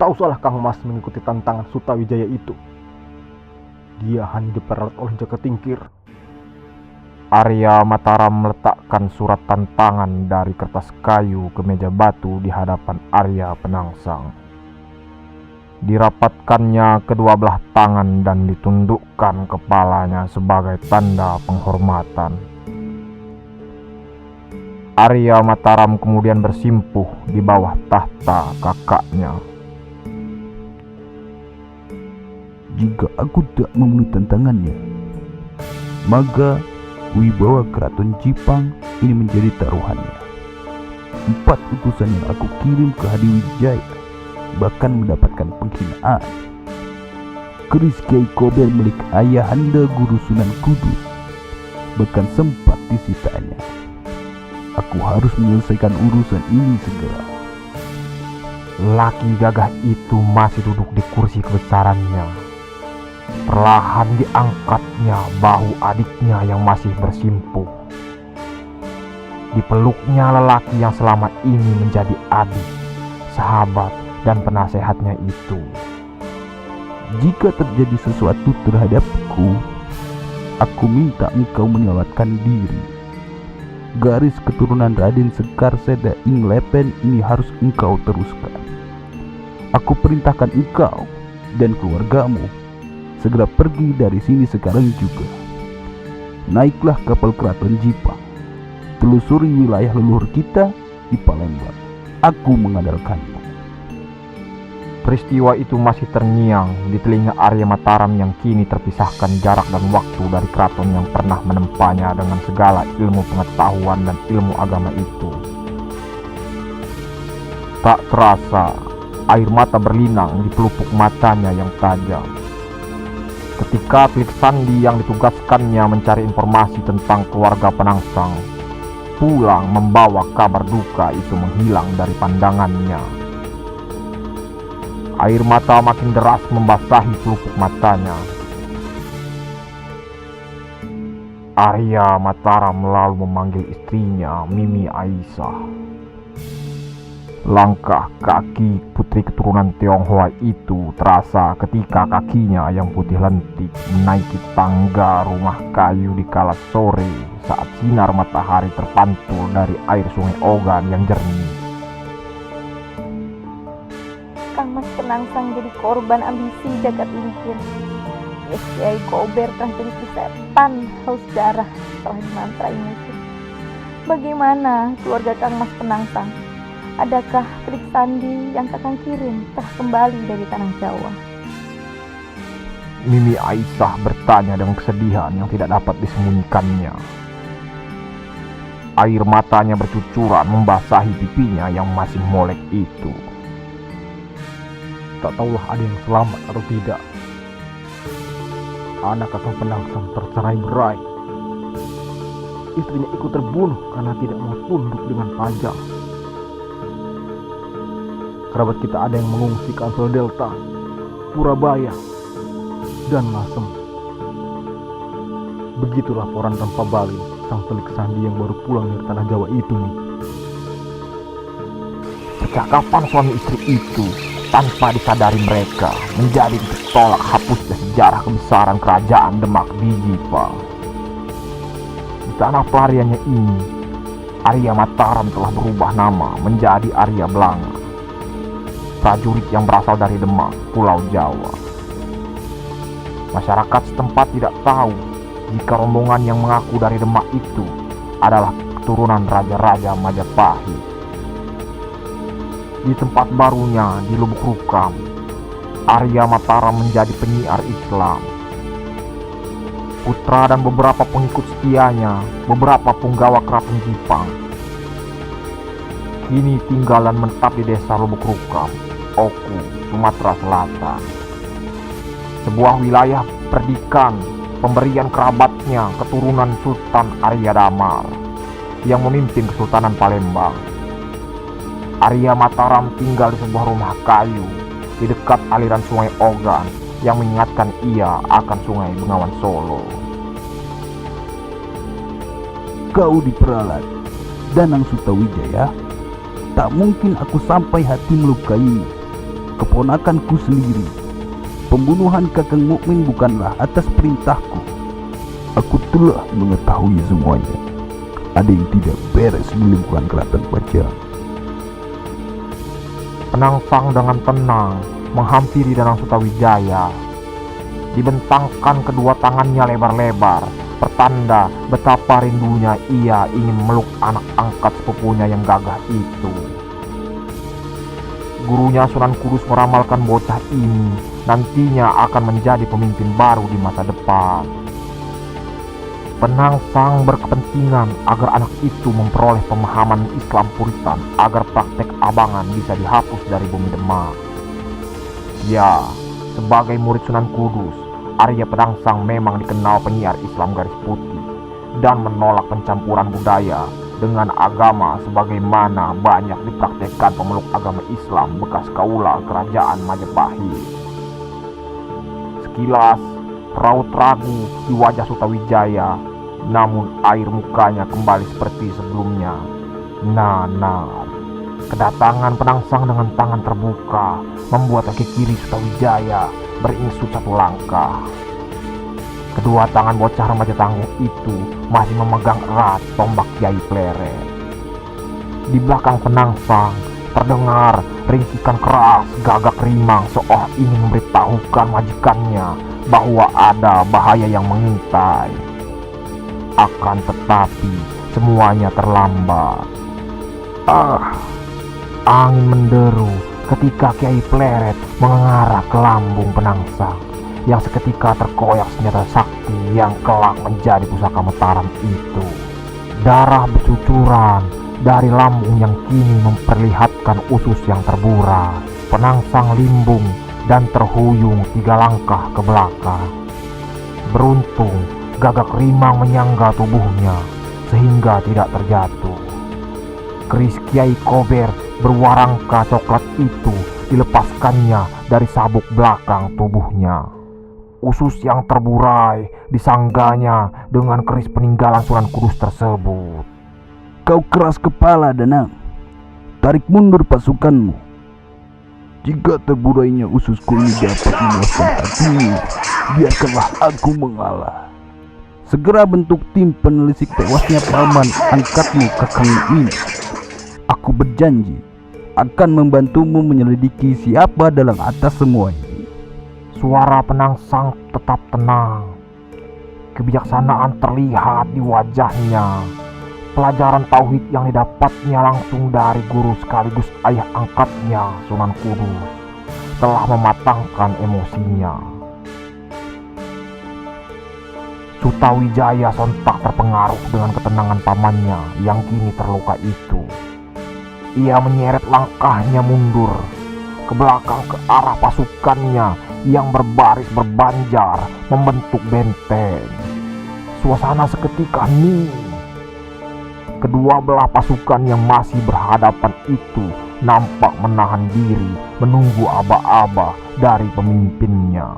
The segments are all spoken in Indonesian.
tahu salah Kang Mas mengikuti tantangan Sutawijaya itu. Dia hanya diperalat oleh Jakatingkir. Arya Mataram meletakkan surat tantangan dari kertas kayu ke meja batu di hadapan Arya Penangsang. Dirapatkannya kedua belah tangan dan ditundukkan kepalanya sebagai tanda penghormatan. Arya Mataram kemudian bersimpuh di bawah tahta kakaknya. Jika aku tak memenuhi tantangannya, maka wibawa keraton Jipang ini menjadi taruhannya. 4 utusan yang aku kirim ke Hadiwijaya bahkan mendapatkan penghinaan. Keris Kiai Kober milik ayahanda Guru Sunan Kudus bahkan sempat disitanya. Aku harus menyelesaikan urusan ini segera. Laki gagah itu masih duduk di kursi kebesarannya. Perlahan diangkatnya bahu adiknya yang masih bersimpuh. Dipeluknya lelaki yang selama ini menjadi adik, sahabat, dan penasehatnya itu. Jika terjadi sesuatu terhadapku, aku minta engkau menyelamatkan diri. Garis keturunan Raden Sekar Seda Ing Lepen ini harus engkau teruskan. Aku perintahkan engkau dan keluargamu segera pergi dari sini sekarang juga. Naiklah kapal keraton Jipang, telusuri wilayah leluhur kita di Palembang. Aku mengandalkanmu. Peristiwa itu masih terngiang di telinga Arya Mataram yang kini terpisahkan jarak dan waktu dari keraton yang pernah menempanya dengan segala ilmu pengetahuan dan ilmu agama itu. Tak terasa, air mata berlinang di pelupuk matanya yang tajam. Ketika Telik Sandi yang ditugaskannya mencari informasi tentang keluarga Penangsang pulang membawa kabar duka itu menghilang dari pandangannya. Air mata makin deras membasahi pelupuk matanya. Arya Mataram lalu memanggil istrinya Mimi Aisyah. Langkah kaki putri keturunan Tionghoa itu terasa ketika kakinya yang putih lentik menaiki tangga rumah kayu di kala sore saat sinar matahari terpantul dari air sungai Ogan yang jernih. Kang Mas Penangsang jadi korban ambisi Jakatingkir. Kiai Kober telah jadi setan haus darah setelah dimantrai musuh. Bagaimana keluarga Kang Mas Penangsang? Adakah Telik Sandi yang Kakang kirim telah kembali dari tanah Jawa? Mimi Aisyah bertanya dengan kesedihan yang tidak dapat disembunyikannya. Air matanya bercucuran membasahi pipinya yang masih molek itu. Tak tahulah ada yang selamat atau tidak. Anak Kakang Penangsang tercerai berai. Istrinya ikut terbunuh karena tidak mau tunduk dengan pajak. Kerabat kita ada yang mengungsi ke Ampel Delta, Purabaya, dan Lasem. Begitu laporan tanpa balik sang Telik Sandi yang baru pulang dari tanah Jawa itu nih. Percakapan suami istri itu tanpa disadari mereka menjadi titik tolak hapusnya sejarah kebesaran kerajaan Demak di Jipang. Di tanah pelariannya ini, Arya Mataram telah berubah nama menjadi Arya Blanga, prajurit yang berasal dari Demak, Pulau Jawa. Masyarakat setempat tidak tahu jika rombongan yang mengaku dari Demak itu adalah keturunan Raja-Raja Majapahit. Di tempat barunya di Lubuk Rukam, Arya Mataram menjadi penyiar Islam. Putra dan beberapa pengikut setianya, beberapa punggawa keraton Jipang, kini tinggal dan menetap di desa Lubuk Rukam, Oku, Sumatera Selatan. Sebuah wilayah perdikan pemberian kerabatnya keturunan Sultan Arya Damar yang memimpin Kesultanan Palembang. Arya Mataram tinggal di sebuah rumah kayu di dekat aliran sungai Ogan yang mengingatkan ia akan sungai Bengawan Solo. Kau diperalat, Danang Sutawijaya. Tak mungkin aku sampai hati melukaimu. keponakanku sendiri. Pembunuhan Kakang Mukmin bukanlah atas perintahku. Aku telah mengetahui semuanya. Ada yang tidak beres di lingkungan Keraton Pajang. Penangsang dengan tenang menghampiri Danang Sutawijaya. Dibentangkan kedua tangannya lebar-lebar, pertanda betapa rindunya ia ingin meluk anak angkat sepupunya yang gagah itu. Gurunya Sunan Kudus meramalkan bocah ini nantinya akan menjadi pemimpin baru di masa depan. Penangsang berkepentingan agar anak itu memperoleh pemahaman Islam Puritan agar praktek abangan bisa dihapus dari bumi Demak. Ya, sebagai murid Sunan Kudus, Arya Penangsang memang dikenal penyiar Islam garis putih dan menolak pencampuran budaya dengan agama sebagaimana banyak dipraktekkan pemeluk agama Islam bekas kaula kerajaan Majapahit. Sekilas raut ragu di wajah Sutawijaya, namun air mukanya kembali seperti sebelumnya. Nah, kedatangan Penangsang dengan tangan terbuka membuat kaki kiri Sutawijaya beringsut satu langkah. Kedua tangan bocah remaja tangguh itu masih memegang erat tombak Kiai Pleret. Di belakang Penangsang terdengar ringkikan keras Gagak Rimang seolah ingin memberitahukan majikannya bahwa ada bahaya yang mengintai. Akan tetapi semuanya terlambat. Angin menderu ketika Kiai Pleret mengarah ke lambung Penangsang yang seketika terkoyak senjata sakti yang kelak menjadi pusaka Mataram itu. Darah bercucuran dari lambung yang kini memperlihatkan usus yang terburai. Penangsang limbung dan terhuyung 3 langkah ke belakang. Beruntung Gagak Rimang menyangga tubuhnya sehingga tidak terjatuh. Keris Kiai Kober berwarangka coklat itu dilepaskannya dari sabuk belakang tubuhnya. Usus yang terburai disangganya dengan keris peninggalan Sunan Kudus tersebut. Kau keras kepala, Danang. Tarik mundur pasukanmu. Jika terburainya ususku ini dapat memuaskan hatimu, biarkanlah aku mengalah. Segera bentuk tim penelisik tewasnya paman angkatmu Kakang Mukmin. Aku berjanji akan membantumu menyelidiki siapa dalam atas semua ini. Suara Penangsang tetap tenang. Kebijaksanaan terlihat di wajahnya. Pelajaran tauhid yang didapatnya langsung dari guru sekaligus ayah angkatnya Sunan Kudus telah mematangkan emosinya. Sutawijaya sontak terpengaruh dengan ketenangan pamannya yang kini terluka itu. Ia menyeret langkahnya mundur ke belakang ke arah pasukannya yang berbaris berbanjar membentuk benteng. Suasana seketika hening. Kedua belah pasukan yang masih berhadapan itu nampak menahan diri menunggu aba-aba dari pemimpinnya.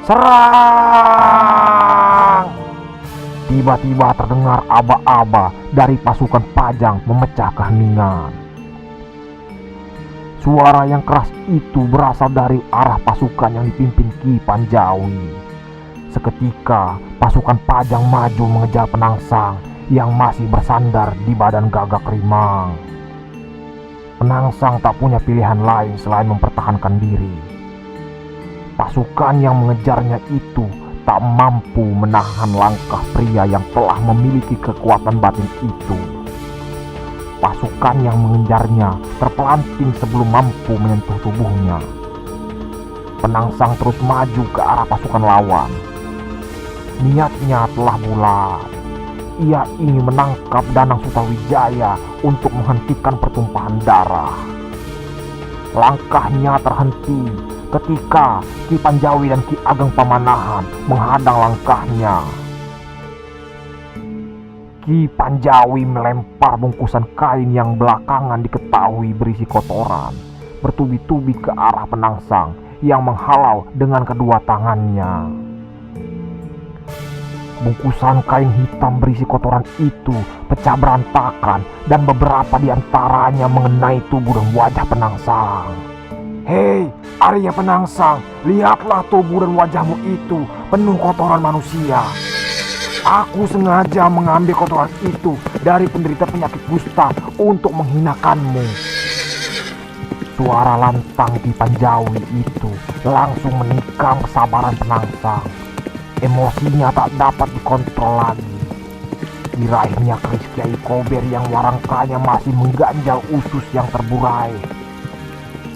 Serang! Tiba-tiba terdengar aba-aba dari pasukan Pajang memecah keheningan. Suara yang keras itu berasal dari arah pasukan yang dipimpin Ki Panjawi. Seketika pasukan Pajang maju mengejar Penangsang yang masih bersandar di badan Gagak Rimang. Penangsang tak punya pilihan lain selain mempertahankan diri. Pasukan yang mengejarnya itu tak mampu menahan langkah pria yang telah memiliki kekuatan batin itu. Pasukan yang mengejarnya terpelanting sebelum mampu menyentuh tubuhnya. Penangsang terus maju ke arah pasukan lawan. Niatnya telah bulat. Ia ingin menangkap Danang Sutawijaya untuk menghentikan pertumpahan darah. Langkahnya terhenti ketika Ki Panjawi dan Ki Ageng Pamanahan menghadang langkahnya. Ki Panjawi melempar bungkusan kain yang belakangan diketahui berisi kotoran bertubi-tubi ke arah Penangsang yang menghalau dengan kedua tangannya. Bungkusan kain hitam berisi kotoran itu pecah berantakan dan beberapa di antaranya mengenai tubuh dan wajah Penangsang. Hei, Arya Penangsang, lihatlah tubuh dan wajahmu itu penuh kotoran manusia. Aku sengaja mengambil kotoran itu dari penderita penyakit kusta untuk menghinakanmu. Suara lantang Ki Panjawi itu langsung menikam kesabaran Penangsang. Emosinya tak dapat dikontrol lagi. Diraihnya keris Kiai Kober yang warangkanya masih mengganjal usus yang terburai.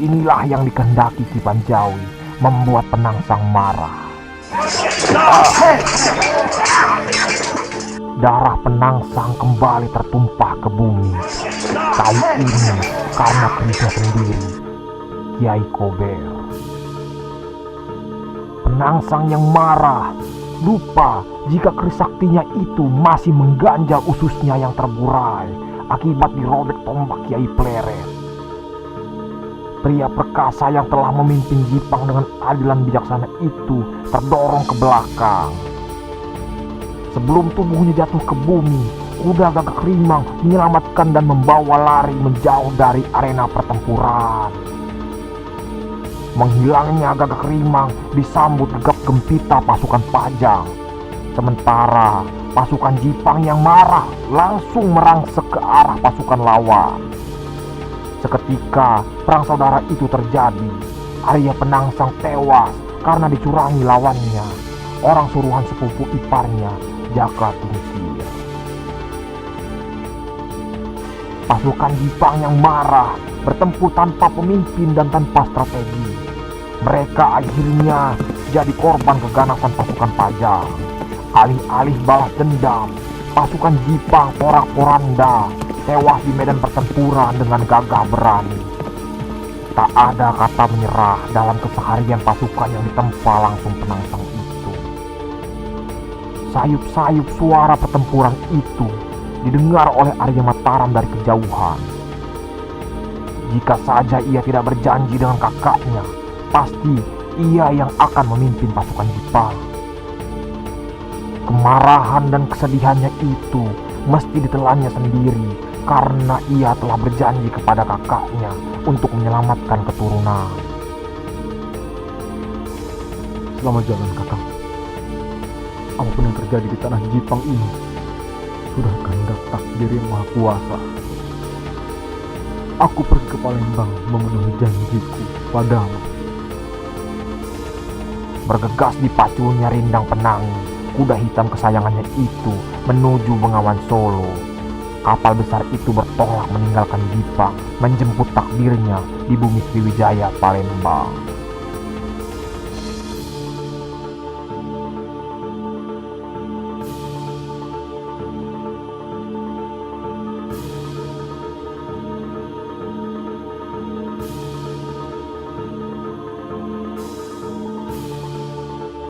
Inilah yang dikehendaki Ki Panjawi, membuat Penangsang marah. Darah Penangsang kembali tertumpah ke bumi. Kali ini karena kerisnya sendiri, Kiai Kober. Penangsang yang marah, lupa jika keris saktinya itu masih mengganjal ususnya yang terburai akibat dirobek tombak Kiai Pleret. Pria perkasa yang telah memimpin Jipang dengan adil dan bijaksana itu terdorong ke belakang. Sebelum tubuhnya jatuh ke bumi, kuda Gagak Rimang menyelamatkan dan membawa lari menjauh dari arena pertempuran. Menghilangnya Gagak Rimang disambut gegap gempita pasukan Pajang. Sementara pasukan Jipang yang marah langsung merangsek ke arah pasukan lawan. Seketika perang saudara itu terjadi. Arya Penangsang tewas karena dicurangi lawannya, orang suruhan sepupu iparnya, Jaka Tingkir. Pasukan Jipang yang marah bertempur tanpa pemimpin dan tanpa strategi. Mereka akhirnya jadi korban keganasan pasukan Pajang. Alih-alih balas dendam, pasukan Jipang porak-poranda tewas di medan pertempuran dengan gagah berani. Tak ada kata menyerah dalam keseharian pasukan yang ditempa langsung Penangsang itu. Sayup-sayup suara pertempuran itu didengar oleh Arya Mataram dari kejauhan. Jika saja ia tidak berjanji dengan kakaknya, pasti ia yang akan memimpin pasukan Jipang. Kemarahan dan kesedihannya itu mesti ditelannya sendiri karena ia telah berjanji kepada kakaknya untuk menyelamatkan keturunan. Selamat jalan, Kakang. Apapun yang terjadi di tanah Jipang ini sudah kehendak takdir yang maha kuasa. Aku pergi ke Palembang memenuhi janjiku padamu. Bergegas dipacunya Rindang Penanggi, kuda hitam kesayangannya itu menuju Bengawan Solo. Kapal besar itu bertolak meninggalkan Jipang, menjemput takdirnya di bumi Sriwijaya Palembang.